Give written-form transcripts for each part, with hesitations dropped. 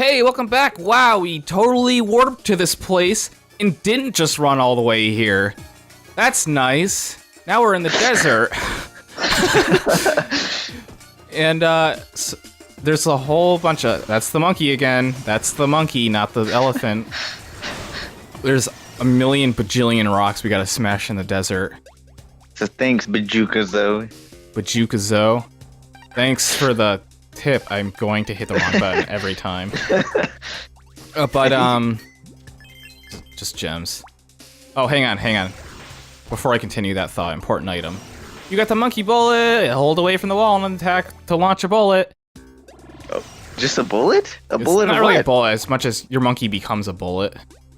Hey, welcome back. Wow, we totally warped to this place and didn't just run all the way here. That's nice. Now we're in the desert. And there's a whole bunch of... That's the monkey again. That's the monkey, not the elephant. There's a million bajillion rocks we gotta smash in the desert. So thanks, Bajukazo. Bajukazo. Thanks for the tip. I'm going to hit the wrong button every time. Just gems. Oh, hang on. Before I continue that thought, important item. You got the monkey bullet. Hold away from the wall and attack to launch a bullet. Oh, just a bullet? It's not really a bullet as much as your monkey becomes a bullet.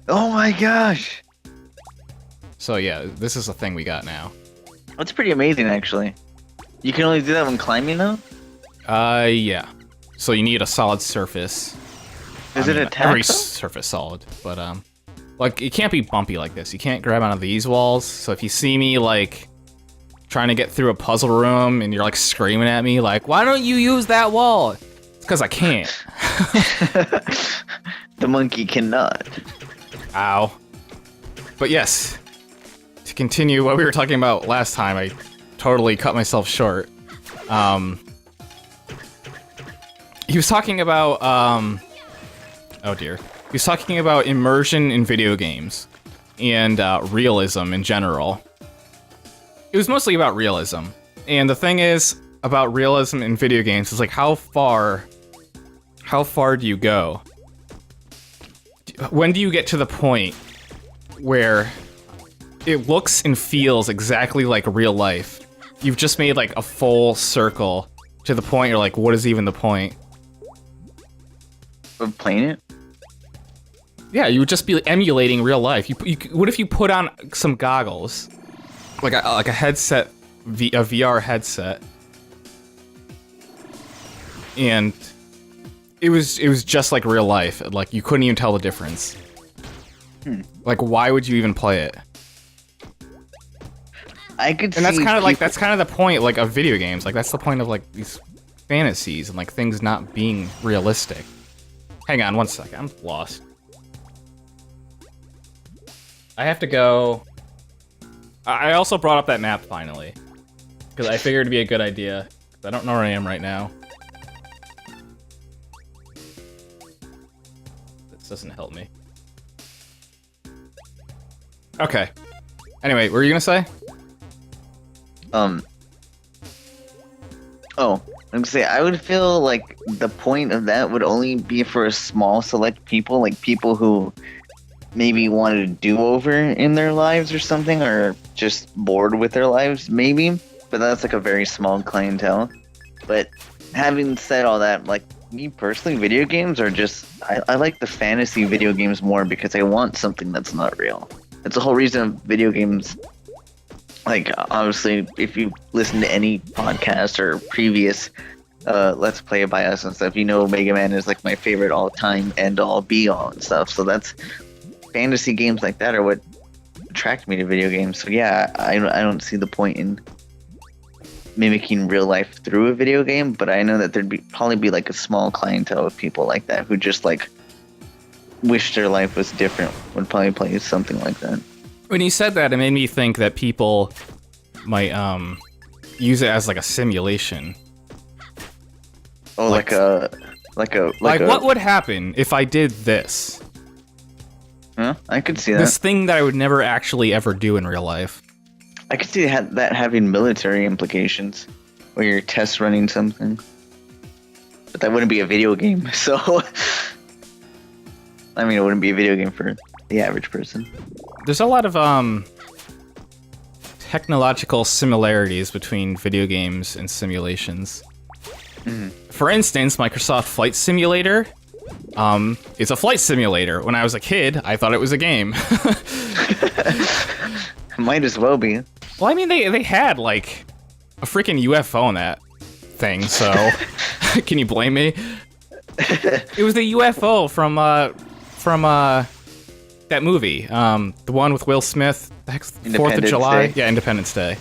Oh my gosh. So yeah, this is a thing we got now. That's pretty amazing, actually. You can only do that when climbing, though? Yeah. So you need a solid surface. Is it attack? Every surface solid, but like it can't be bumpy like this. You can't grab onto these walls. So if you see me like trying to get through a puzzle room and you're like screaming at me like, "Why don't you use that wall?" It's because I can't. The monkey cannot. Ow. But yes, to continue what we were talking about last time, I totally cut myself short. He was talking about, oh dear. He was talking about immersion in video games and realism in general. It was mostly about realism. And the thing is about realism in video games is like how far do you go? When do you get to the point where it looks and feels exactly like real life? You've just made like a full circle to the point you're like, what is even the point? Of playing it? Yeah, you would just be emulating real life. What if you put on some goggles, like a headset, a VR headset, and it was just like real life. Like you couldn't even tell the difference. Like, why would you even play it? I could. And that's kind of like the point like of video games. Like that's the point of like these fantasies and like things not being realistic. Hang on one second, I'm lost. I have to go. I also brought up that map finally because I figured it'd be a good idea. I don't know where I am right now. This doesn't help me. Okay. Anyway, what were you gonna say? Oh, I'm gonna say I would feel like the point of that would only be for a small select people, like people who maybe wanted a do-over in their lives or something, or just bored with their lives, maybe. But that's like a very small clientele. But having said all that, like me personally, video games are just I like the fantasy video games more because I want something that's not real. That's the whole reason of video games. Like, obviously, if you listen to any podcast or previous Let's Play by us and stuff, you know Mega Man is like my favorite all-time end-all be-all and stuff. So that's fantasy games like that are what attract me to video games. So yeah, I don't see the point in mimicking real life through a video game, but I know that there'd probably be like a small clientele of people like that who just like wish their life was different, would probably play something like that. When you said that, it made me think that people might use it as like a simulation. Oh, like what would happen if I did this? Huh? I could see that. This thing that I would never actually ever do in real life. I could see that having military implications, where you're test running something. But that wouldn't be a video game, so I mean, it wouldn't be a video game for the average person. There's a lot of technological similarities between video games and simulations. For instance, Microsoft Flight Simulator is a flight simulator. When I was a kid, I thought it was a game. Might as well be. Well, I mean, they had like a freaking UFO in that thing, so can you blame me? It was the UFO from that movie, the one with Will Smith, the 4th of July. Day. Yeah, Independence Day.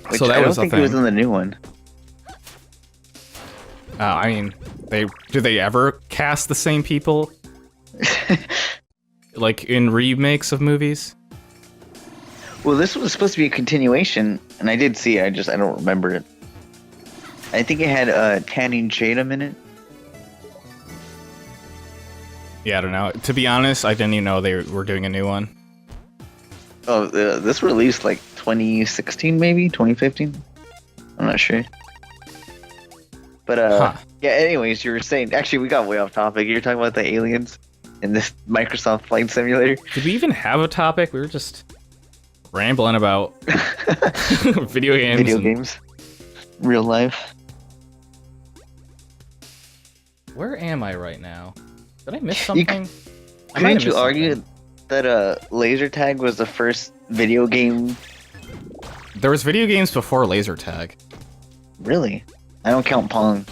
Which so that I don't think it was in the new one. I mean, Do they ever cast the same people? Like in remakes of movies? Well, this was supposed to be a continuation, and I did see it. I don't remember it. I think it had Channing Tatum in it. Yeah, I don't know. To be honest, I didn't even know they were doing a new one. Oh, this released like 2016, maybe 2015. I'm not sure. But yeah. Anyways, you were saying. Actually, we got way off topic. You were talking about the aliens in this Microsoft Flight Simulator. Did we even have a topic? We were just rambling about video games. Video games. Real life. Where am I right now? Did I miss something? Couldn't you argue that laser tag was the first video game? There was video games before laser tag. Really? I don't count Pong.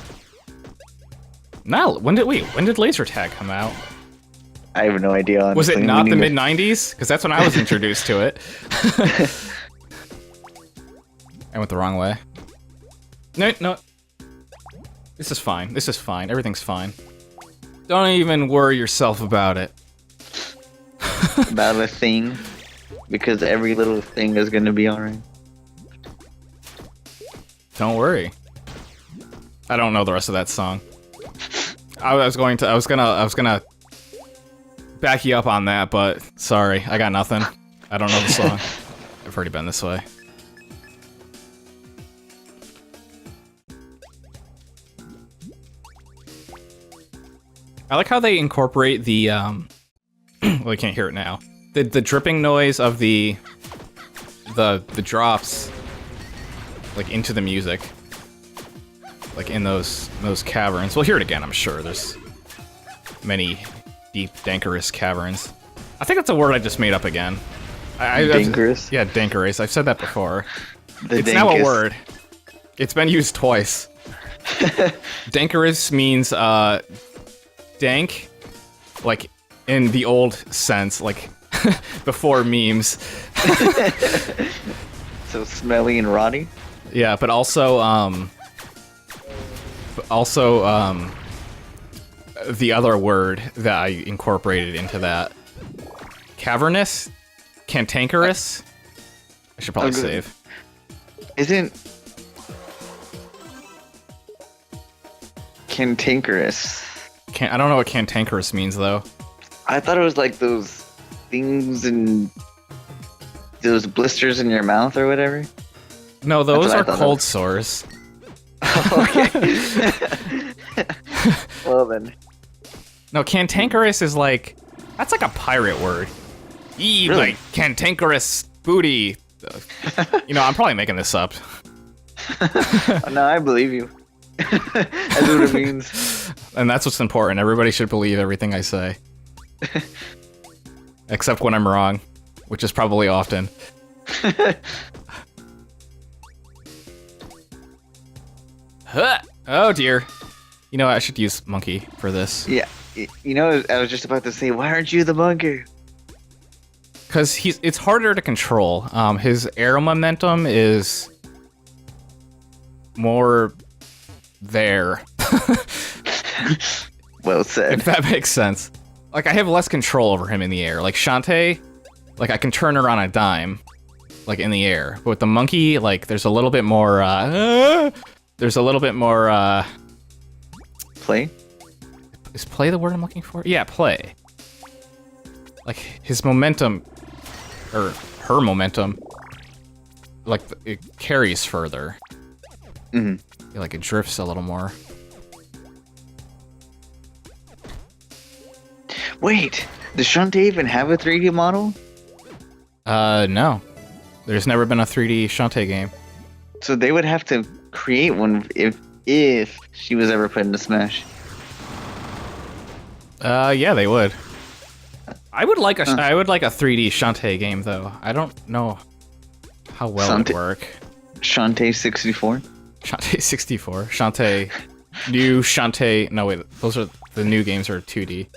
No, when did laser tag come out? I have no idea, honestly. Was it not the mid-90s? Because that's when I was introduced to it. I went the wrong way. No. This is fine. This is fine. Everything's fine. Don't even worry yourself about it. About a thing. Because every little thing is going to be alright. Don't worry. I don't know the rest of that song. I was gonna back you up on that, but sorry, I got nothing. I don't know the song. I've already been this way. I like how they incorporate the well, you can't hear it now. The dripping noise of the drops like into the music. Like in those caverns. We'll hear it again, I'm sure. There's many deep, dankerous caverns. I think that's a word I just made up again. Dankerous? Yeah, dankerous. I've said that before. It's dankest. now a word. It's been used twice. Dankerous means dank, like in the old sense, like before memes. So smelly and rotty? Yeah, but also the other word that I incorporated into that. Cavernous? Cantankerous? I should probably save. Isn't cantankerous? I don't know what cantankerous means, though. I thought it was like those things and those blisters in your mouth or whatever. No, those are cold sores. Okay. Well then. No, cantankerous is like... That's like a pirate word. Really? Like, cantankerous booty. You know, I'm probably making this up. No, I believe you. That's what it means. And that's what's important. Everybody should believe everything I say. Except when I'm wrong, which is probably often. Oh dear. You know what, I should use monkey for this. Yeah. You know, I was just about to say, why aren't you the bunker? Because it's harder to control. His air momentum is more there. Well said. If that makes sense. Like, I have less control over him in the air. Like, Shantae, like, I can turn her on a dime, like, in the air. But with the monkey, like, there's a little bit more, Play? Is play the word I'm looking for? Yeah, play. Like, his momentum, or her momentum, like, it carries further. Mm-hmm. Yeah, like, it drifts a little more. Wait, does Shantae even have a 3D model? No. There's never been a 3D Shantae game. So they would have to create one if she was ever put into Smash. Yeah, they would. I would like a 3D Shantae game though. I don't know how well it would work. Shantae 64. Shantae 64. Shantae, new Shantae. No wait, those are the new games are 2D.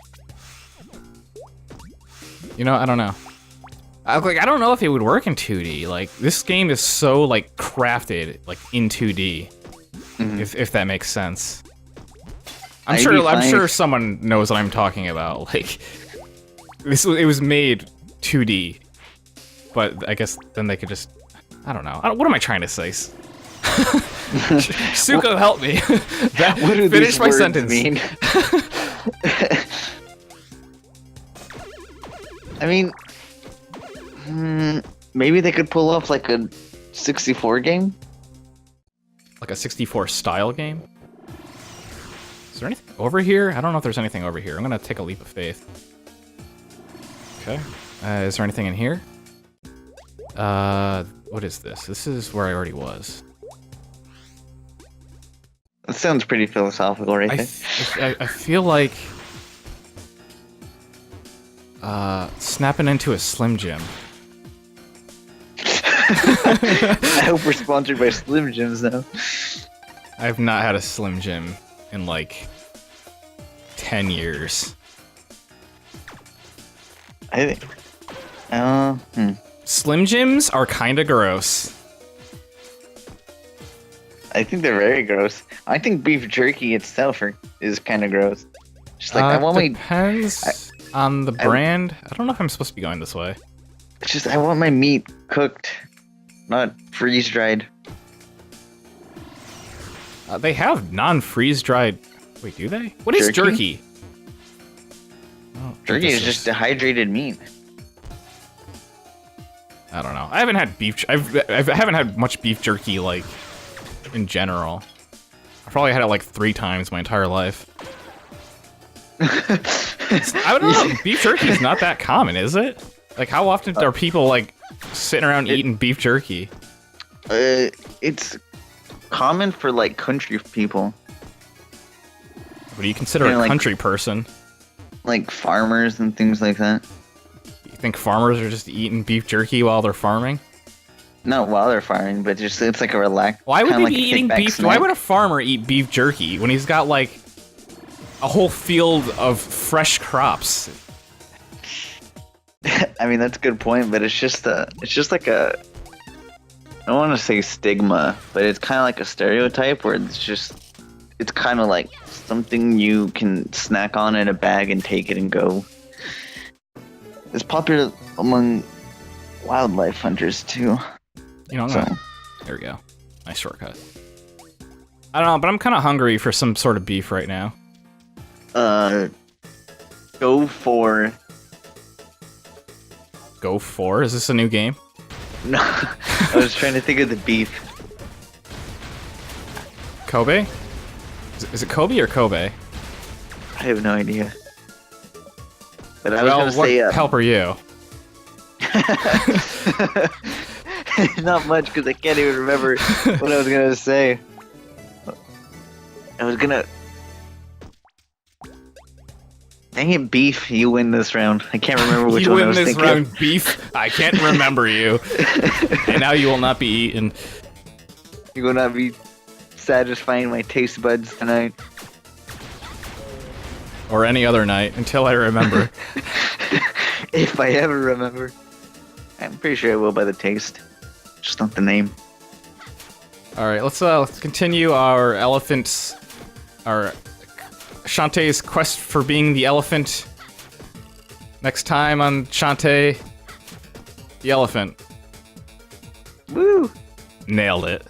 You know, I don't know. I don't know if it would work in 2D. Like, this game is so, like, crafted, like, in 2D. Mm-hmm. If that makes sense. I'm sure someone knows what I'm talking about. Like, it was made 2D, but I guess then they could just, I don't know. What am I trying to say? Tsuko, help me. What do Finish these my words sentence. mean? I mean, maybe they could pull off like a 64 game. Like a 64 style game? Is there anything over here? I don't know if there's anything over here. I'm gonna take a leap of faith. Okay. Is there anything in here? What is this? This is where I already was. That sounds pretty philosophical, right there. I feel like snapping into a Slim Jim. I hope we're sponsored by Slim Jims now. I've not had a Slim Jim in like 10 years. I think. Slim Jims are kind of gross. I think they're very gross. I think beef jerky itself is kind of gross. Just like I want depends on the brand. I don't know if I'm supposed to be going this way. It's just I want my meat cooked, not freeze dried. They have non-freeze dried. Wait, do they? What is jerky? Oh, jerky is just dehydrated meat. I don't know. I haven't had beef. I haven't had much beef jerky like in general. I probably had it like 3 times my entire life. I don't know. Beef jerky is not that common, is it? Like, how often are people like sitting around eating beef jerky? It's common for like country people. What do you consider a country person? Like farmers and things like that. You think farmers are just eating beef jerky while they're farming? Not while they're farming, but just it's like a relax. Why would they like be eating beef? Why would a farmer eat beef jerky when he's got like a whole field of fresh crops? I mean, that's a good point, but it's just like a, I don't want to say stigma, but it's kind of like a stereotype where it's kind of like something you can snack on in a bag and take it and go. It's popular among wildlife hunters too. You know, there we go. Nice shortcut. I don't know, but I'm kind of hungry for some sort of beef right now. Go for. Go for? Is this a new game? No, I was trying to think of the beef. Kobe? Is it Kobe or Kobe? I have no idea. But I was gonna say. What help are you? Not much, because I can't even remember what I was gonna say. I was gonna. Dang it, beef! You win this round. I can't remember which one I was thinking. You win this round, beef. I can't remember you. And now you will not be eaten. You will not be satisfying my taste buds tonight. Or any other night until I remember. If I ever remember. I'm pretty sure I will by the taste. Just not the name. Alright, let's continue our elephants. Our Shantae's quest for being the elephant. Next time on Shantae, the elephant. Woo! Nailed it.